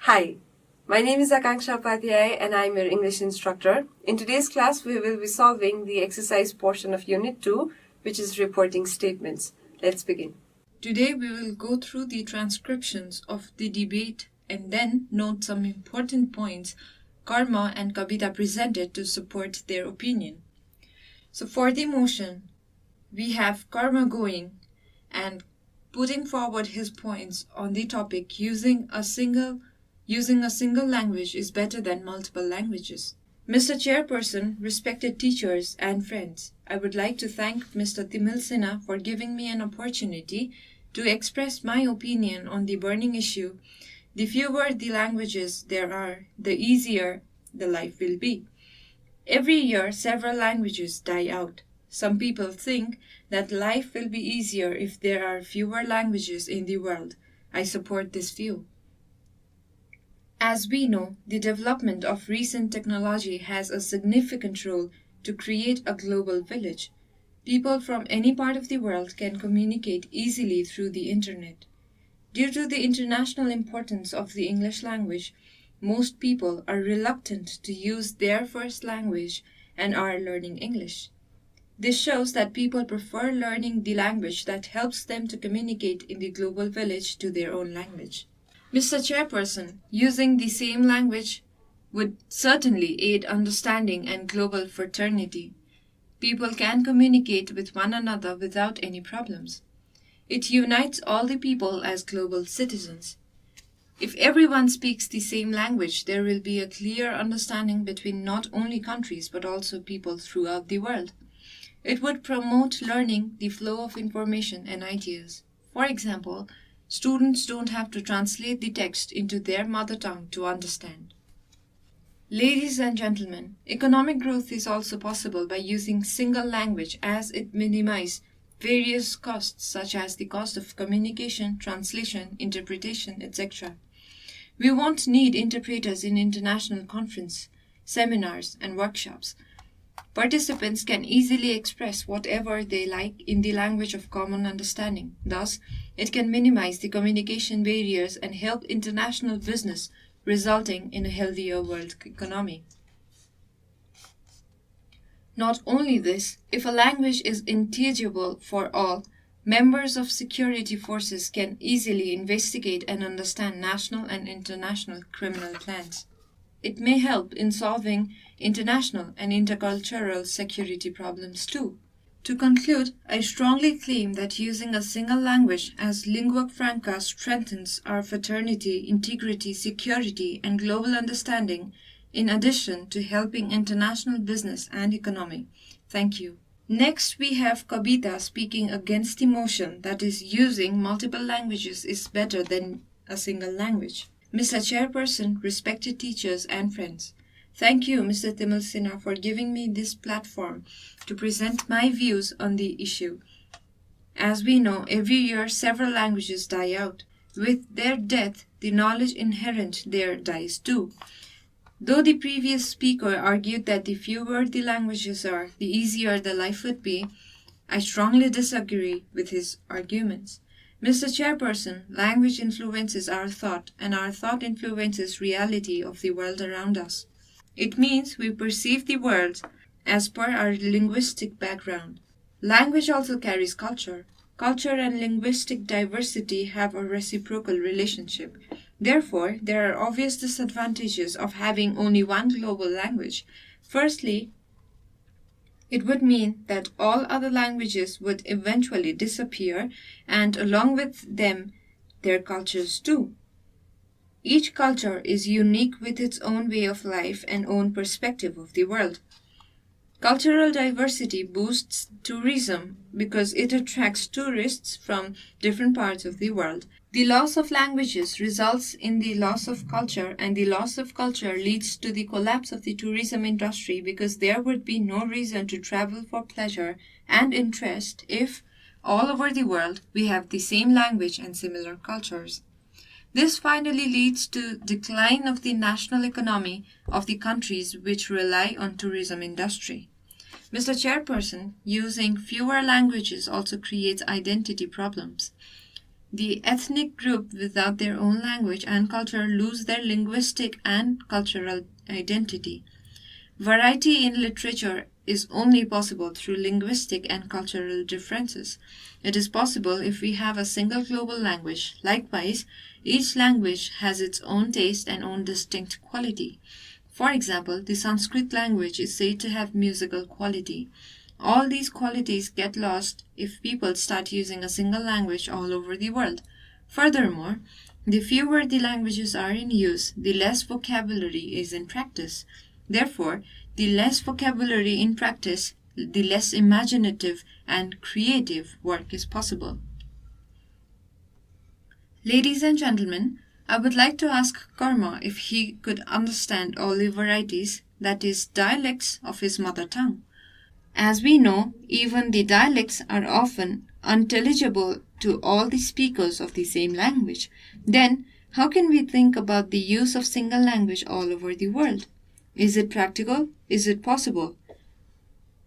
Hi, my name is Akankshya Upadhyay and I'm your English instructor. In today's class, we will be solving the exercise portion of Unit 2, which is reporting statements. Let's begin. Today we will go through the transcriptions of the debate and then note some important points Karma and Kavita presented to support their opinion. So for the motion, we have Karma going and putting forward his points on the topic using a single language is better than multiple languages. Mr. Chairperson, respected teachers and friends, I would like to thank Mr. Timil Sinha for giving me an opportunity to express my opinion on the burning issue. The fewer the languages there are, the easier the life will be. Every year, several languages die out. Some people think that life will be easier if there are fewer languages in the world. I support this view. As we know, the development of recent technology has a significant role to create a global village. People from any part of the world can communicate easily through the internet. Due to the international importance of the English language, most people are reluctant to use their first language and are learning English. This shows that people prefer learning the language that helps them to communicate in the global village to their own language. Mr. Chairperson, using the same language would certainly aid understanding and global fraternity. People can communicate with one another without any problems. It unites all the people as global citizens. If everyone speaks the same language, there will be a clear understanding between not only countries but also people throughout the world. It would promote learning, the flow of information and ideas. For example, students don't have to translate the text into their mother tongue to understand. Ladies and gentlemen, economic growth is also possible by using single language as it minimizes various costs such as the cost of communication, translation, interpretation, etc. We won't need interpreters in international conferences, seminars, and workshops. Participants can easily express whatever they like in the language of common understanding. Thus, it can minimize the communication barriers and help international business, resulting in a healthier world economy. Not only this, if a language is intelligible for all, members of security forces can easily investigate and understand national and international criminal plans. It may help in solving international and intercultural security problems too. To conclude, I strongly claim that using a single language as lingua franca strengthens our fraternity, integrity, security, and global understanding, in addition to helping international business and economy. Thank you. Next, we have Kavita speaking against the motion that is using multiple languages is better than a single language. Mr. Chairperson, respected teachers and friends, thank you, Mr. Timil Sinha, for giving me this platform to present my views on the issue. As we know, every year several languages die out. With their death, the knowledge inherent there dies too. Though the previous speaker argued that the fewer the languages are, the easier the life would be, I strongly disagree with his arguments. Mr. Chairperson, language influences our thought, and our thought influences reality of the world around us. It means we perceive the world as per our linguistic background. Language also carries culture. Culture and linguistic diversity have a reciprocal relationship. Therefore, there are obvious disadvantages of having only one global language. Firstly, it would mean that all other languages would eventually disappear, and along with them, their cultures too. Each culture is unique with its own way of life and own perspective of the world. Cultural diversity boosts tourism because it attracts tourists from different parts of the world. The loss of languages results in the loss of culture, and the loss of culture leads to the collapse of the tourism industry because there would be no reason to travel for pleasure and interest if, all over the world, we have the same language and similar cultures. This finally leads to decline of the national economy of the countries which rely on tourism industry. Mr. Chairperson, using fewer languages also creates identity problems. The ethnic group without their own language and culture lose their linguistic and cultural identity. Variety in literature is only possible through linguistic and cultural differences. It is possible if we have a single global language. Likewise, each language has its own taste and own distinct quality. For example, the Sanskrit language is said to have musical quality. All these qualities get lost if people start using a single language all over the world. Furthermore, the fewer the languages are in use, the less vocabulary is in practice. Therefore, the less vocabulary in practice, the less imaginative and creative work is possible. Ladies and gentlemen, I would like to ask Karma if he could understand all the varieties, that is, dialects of his mother tongue. As we know, even the dialects are often unintelligible to all the speakers of the same language. Then, how can we think about the use of single language all over the world? Is it practical? Is it possible?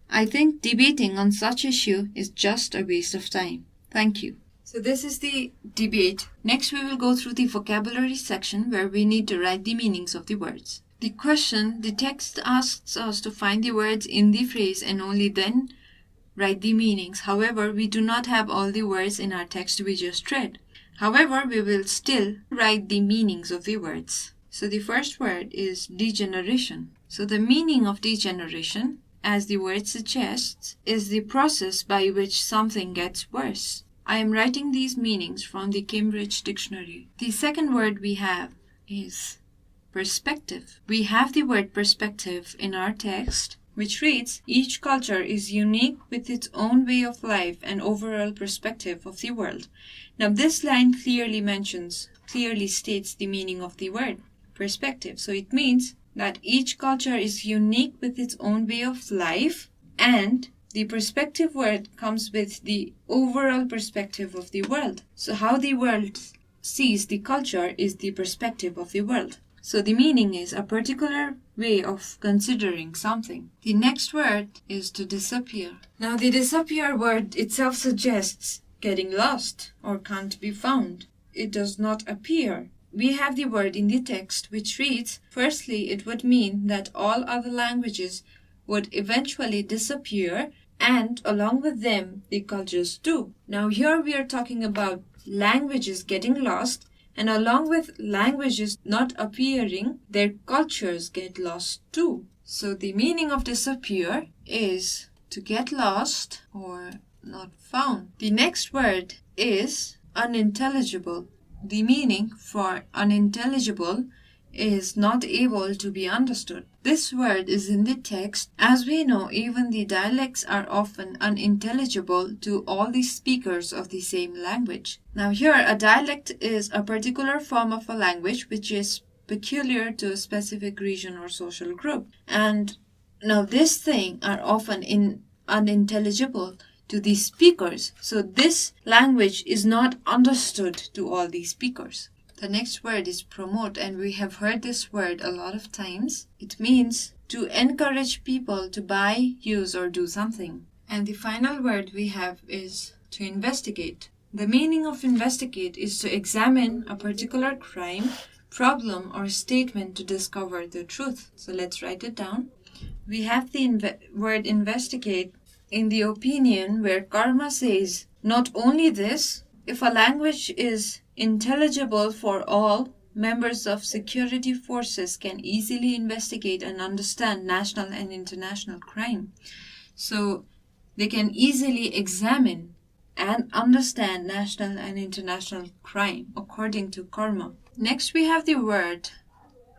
I think debating on such issue is just a waste of time. Thank you. So this is the debate. Next we will go through the vocabulary section where we need to write the meanings of the words. The text asks us to find the words in the phrase and only then write the meanings. However, we do not have all the words in our text we just read. However, we will still write the meanings of the words. So the first word is degeneration. So the meaning of degeneration, as the word suggests, is the process by which something gets worse. I am writing these meanings from the Cambridge Dictionary. The second word we have is perspective. We have the word perspective in our text, which reads, each culture is unique with its own way of life and overall perspective of the world. Now this line clearly states the meaning of the word perspective. So it means that each culture is unique with its own way of life, and the perspective word comes with the overall perspective of the world. So how the world sees the culture is the perspective of the world. So the meaning is a particular way of considering something. The next word is to disappear. Now the disappear word itself suggests getting lost or can't be found. It does not appear. We have the word in the text which reads, firstly, it would mean that all other languages would eventually disappear and along with them the cultures too. Now here we are talking about languages getting lost, and along with languages not appearing, their cultures get lost too. So the meaning of disappear is to get lost or not found. The next word is unintelligible. The meaning for unintelligible is not able to be understood. This word is in the text. As we know, even the dialects are often unintelligible to all the speakers of the same language. Now here, a dialect is a particular form of a language which is peculiar to a specific region or social group. And now this thing are often unintelligible to the speakers. So this language is not understood to all the speakers. The next word is promote, and we have heard this word a lot of times. It means to encourage people to buy, use, or do something. And the final word we have is to investigate. The meaning of investigate is to examine a particular crime, problem, or statement to discover the truth. So let's write it down. We have the word investigate in the opinion where Karma says, not only this, if a language is intelligible for all, members of security forces can easily investigate and understand national and international crime. So they can easily examine and understand national and international crime, according to Karma. Next we have the word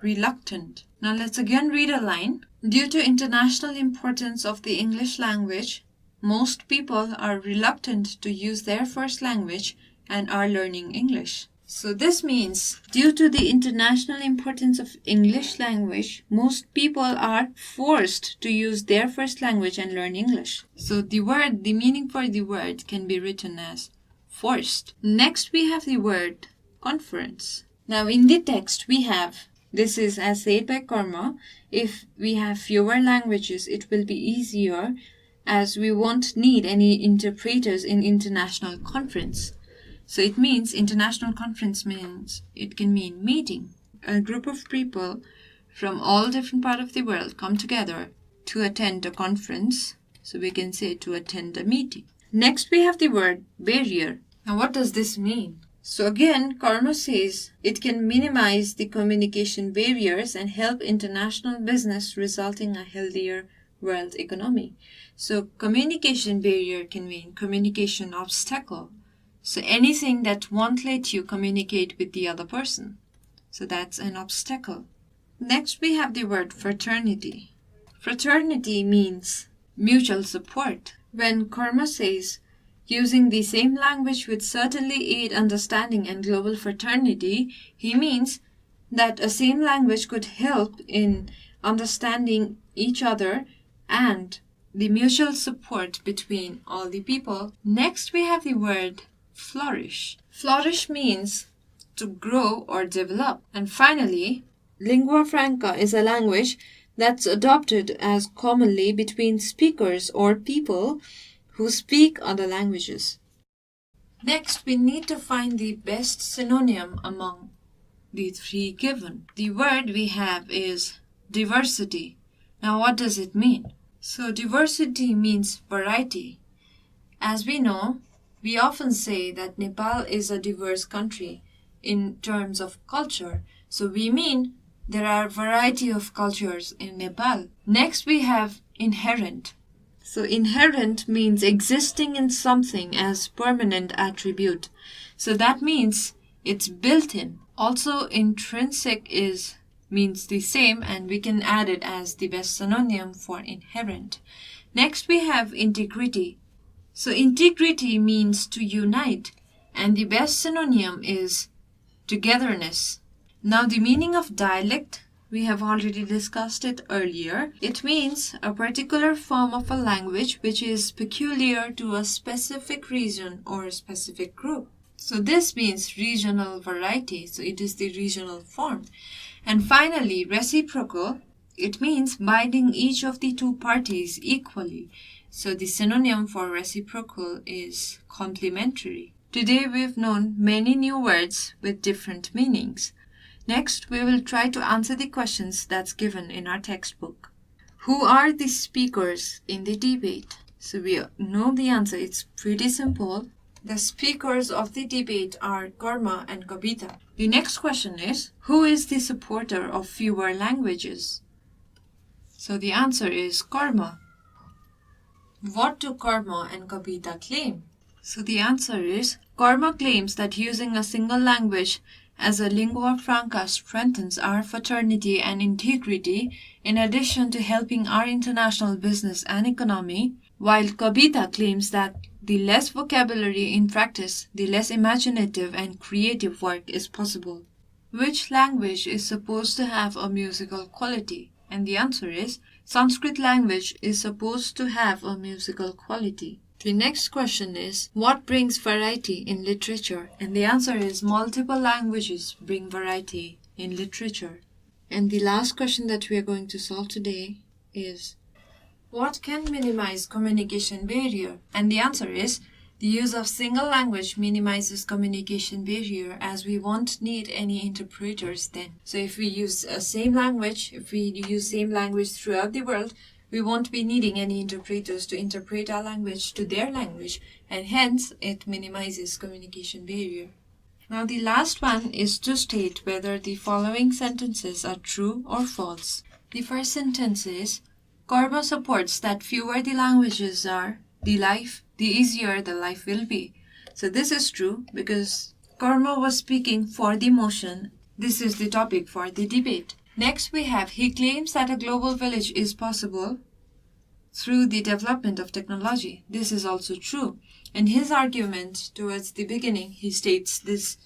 reluctant. Now let's again read a line. Due to international importance of the English language, most people are reluctant to use their first language and are learning English. So this means, due to the international importance of English language, most people are forced to use their first language and learn English. So the meaning for the word can be written as forced. Next we have the word conference. Now in the text we have, this is as said by Karma, if we have fewer languages it will be easier as we won't need any interpreters in international conference. So it means international conference means it can mean meeting. A group of people from all different parts of the world come together to attend a conference. So we can say to attend a meeting. Next we have the word barrier. Now what does this mean? So again, Karma says it can minimize the communication barriers and help international business, resulting in a healthier world economy. So communication barrier can mean communication obstacle. So anything that won't let you communicate with the other person. So that's an obstacle. Next we have the word fraternity. Fraternity means mutual support. When Karma says using the same language would certainly aid understanding and global fraternity, he means that a same language could help in understanding each other and the mutual support between all the people. Next we have the word flourish. Flourish means to grow or develop. And finally, lingua franca is a language that's adopted as commonly between speakers or people who speak other languages. Next, we need to find the best synonym among the three given. The word we have is diversity. Now, what does it mean? So, diversity means variety. As we know, we often say that Nepal is a diverse country in terms of culture. So, we mean there are a variety of cultures in Nepal. Next, we have inherent. So inherent means existing in something as permanent attribute. So that means it's built in. Also intrinsic means the same, and we can add it as the best synonym for inherent. Next we have integrity. So integrity means to unite, and the best synonym is togetherness. Now the meaning of dialect, we have already discussed it earlier. It means a particular form of a language which is peculiar to a specific region or a specific group. So this means regional variety. So it is the regional form. And finally, reciprocal. It means binding each of the two parties equally. So the synonym for reciprocal is complementary. Today we've known many new words with different meanings. Next, we will try to answer the questions that's given in our textbook. Who are the speakers in the debate? So we know the answer. It's pretty simple. The speakers of the debate are Karma and Kabita. The next question is, who is the supporter of fewer languages? So the answer is Karma. What do Karma and Kabita claim? So the answer is, Karma claims that using a single language as a lingua franca strengthens our fraternity and integrity in addition to helping our international business and economy, while Kabita claims that the less vocabulary in practice, the less imaginative and creative work is possible. Which language is supposed to have a musical quality? And the answer is, Sanskrit language is supposed to have a musical quality. The next question is, what brings variety in literature? And the answer is, multiple languages bring variety in literature. And the last question that we are going to solve today is, what can minimize communication barrier? And the answer is, the use of single language minimizes communication barrier as we won't need any interpreters then. So if we use same language throughout the world, we won't be needing any interpreters to interpret our language to their language, and hence it minimizes communication barrier. Now the last one is to state whether the following sentences are true or false. The first sentence is, Karma supports that fewer the languages are, the easier the life will be. So this is true because Karma was speaking for the motion. This is the topic for the debate. Next we have, he claims that a global village is possible through the development of technology. This is also true. In his argument towards the beginning, he states this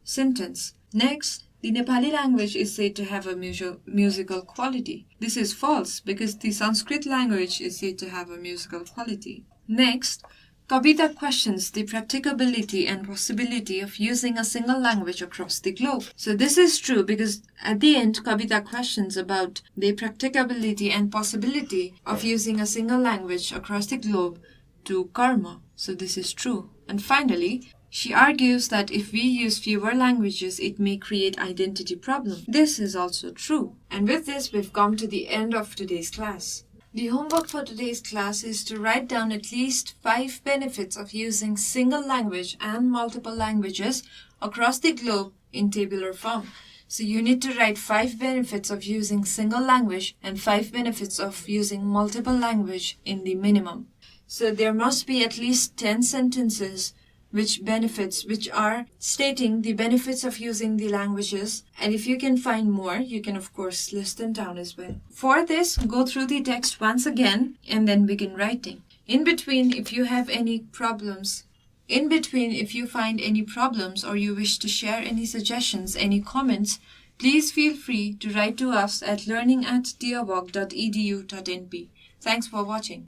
sentence. Next, the Nepali language is said to have a musical quality. This is false because the Sanskrit language is said to have a musical quality. Next, Kabita questions the practicability and possibility of using a single language across the globe. So this is true because at the end, Kabita questions about the practicability and possibility of using a single language across the globe to Karma. So this is true. And finally, She argues that if we use fewer languages, it may create identity problems. This is also true. And with this, we've come to the end of today's class. The homework for today's class is to write down at least 5 benefits of using single language and multiple languages across the globe in tabular form. So you need to write 5 benefits of using single language and 5 benefits of using multiple language in the minimum. So there must be at least 10 sentences which are stating the benefits of using the languages, and if you can find more, you can of course list them down as well. For this, go through the text once again and then begin writing. In between, if you find any problems or you wish to share any suggestions, any comments, please feel free to write to us at learning@dearborg.edu.np. Thanks for watching.